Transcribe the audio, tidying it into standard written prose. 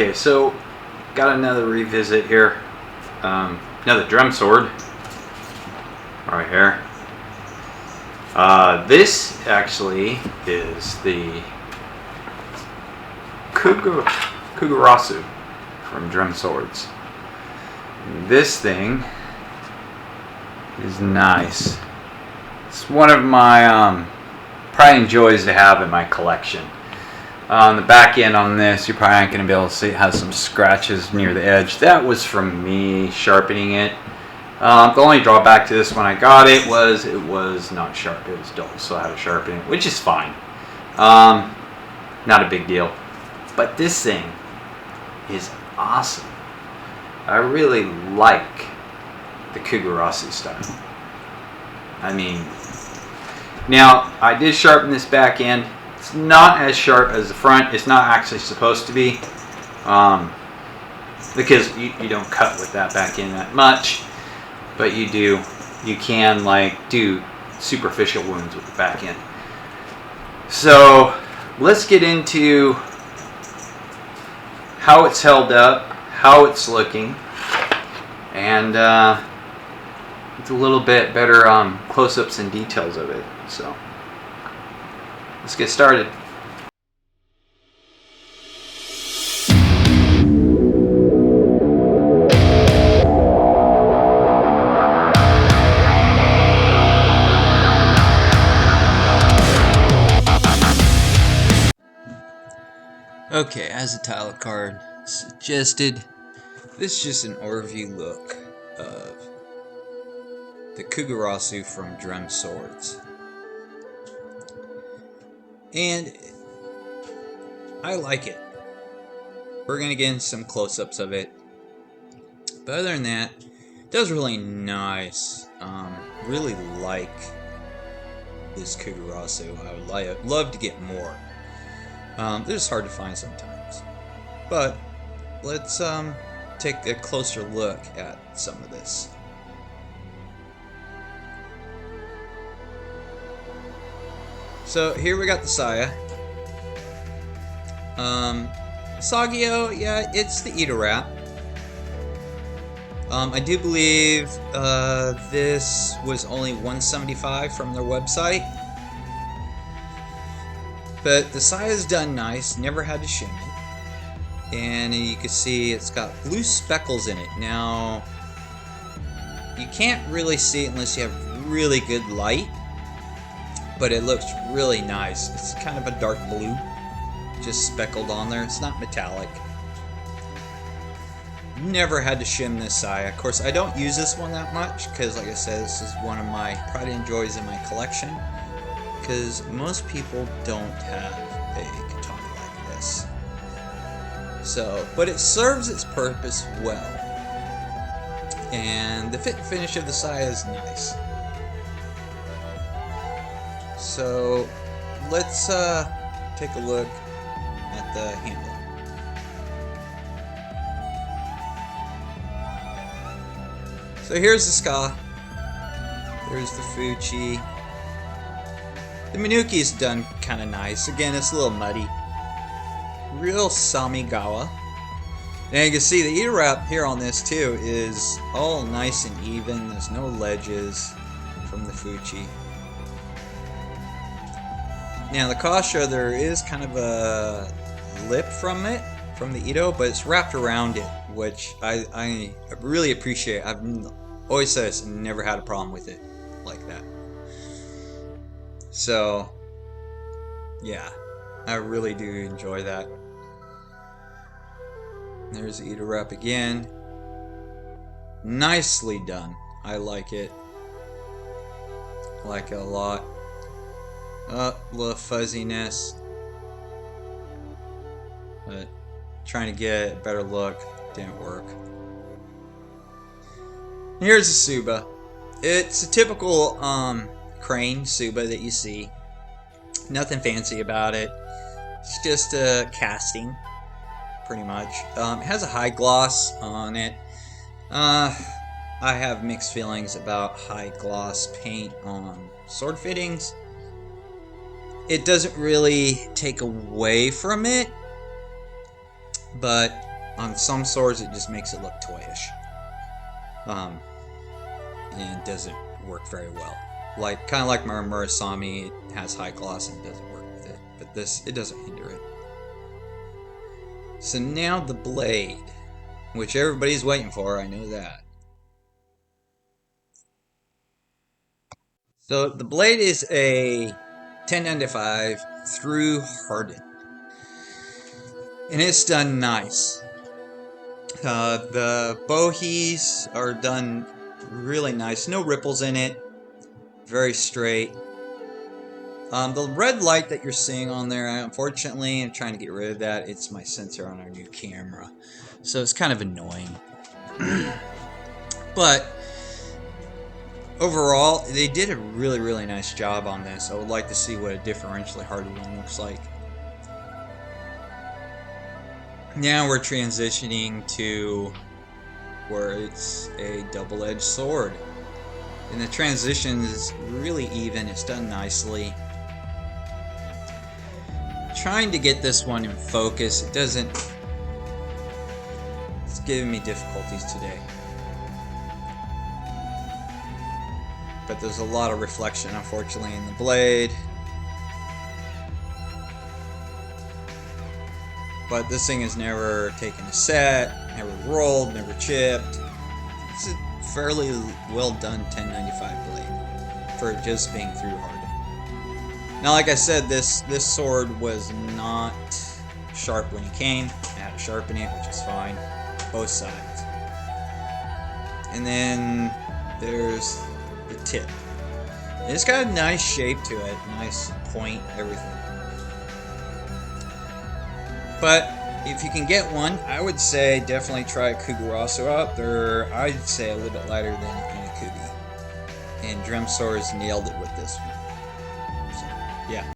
Okay, so got another revisit here. Another drum sword right here. This actually is the kogarasu from Dremswords. This thing is nice. It's one of my pride and joys to have in my collection. On the back end on this, you're probably not going to be able to see it has some scratches near the edge. That was from me sharpening it. The only drawback to this when I got it was not sharp. It was dull, so I had to sharpen it, which is fine. Not a big deal. But this thing is awesome. I really like the kogarasu style. I mean, now I did sharpen this back end. It's not as sharp as the front. It's not actually supposed to be, because you don't cut with that back end that much, but you can like do superficial wounds with the back end. So let's get into how it's held up, how it's looking, and it's a little bit better close-ups and details of it. So let's get started. Okay, as the title card suggested, this is just an overview look of the kogarasu from Dremswords. And I like it. We're going to get into some close-ups of it. But other than that, it does really nice. Really like this kogarasu. I would love to get more. They're just hard to find sometimes. But let's take a closer look at some of this. So here we got the saya. Sagio, yeah, it's the Ito wrap. I do believe this was only $175 from their website. But the saya's done nice, never had to shim it. And you can see it's got blue speckles in it. Now, you can't really see it unless you have really good light. But it looks really nice. It's kind of a dark blue, just speckled on there. It's not metallic. Never had to shim this saya. Of course, I don't use this one that much because, like I said, this is one of my pride and joys in my collection. Because most people don't have a katana like this. So, but it serves its purpose well. And the fit and finish of the saya is nice. So let's take a look at the handle. So here's the ska. There's the fuchi. The Minuki's done kind of nice. Again, it's a little muddy. Real Samigawa. Now you can see the Ito wrap here on this too is all nice and even. There's no ledges from the fuchi. Now the kasha, there is kind of a lip from it, from the Ito, but it's wrapped around it, which I really appreciate. I've always said this and never had a problem with it like that. So, yeah, I really do enjoy that. There's the Ito wrap again. Nicely done. I like it. I like it a lot. A little fuzziness. But trying to get a better look didn't work. Here's the Suba. It's a typical crane Suba that you see. Nothing fancy about it. It's just a casting, pretty much. It has a high gloss on it. I have mixed feelings about high gloss paint on sword fittings. It doesn't really take away from it, but On some swords, it just makes it look toyish. And doesn't work very well. Kind of like my Murasami, it has high gloss and doesn't work with it. But this, it doesn't hinder it. So now the blade, which everybody's waiting for, I know that. So the blade is a 1095 through hardened. And it's done nice. The bohies are done really nice. No ripples in it. Very straight. The red light that you're seeing on there, unfortunately, I'm trying to get rid of that. It's my sensor on our new camera. So it's kind of annoying. But overall, they did a really, really nice job on this. I would like to see what a differentially hardened one looks like. Now we're transitioning to where it's a double-edged sword. And the transition is really even. It's done nicely. Trying to get this one in focus. It doesn't... It's giving me difficulties today. But there's a lot of reflection, unfortunately, in the blade. But this thing has never taken a set, never rolled, never chipped. It's a fairly well done 1095 blade for it just being through hardened. Now, like I said, this sword was not sharp when it came. I had to sharpen it, which is fine. Both sides. And then there's the tip. And it's got a nice shape to it, nice point, everything. But if you can get one, I would say definitely try kogarasu out. They're, I'd say, a little bit lighter than Inakubi. And Dremswords nailed it with this one. So, yeah.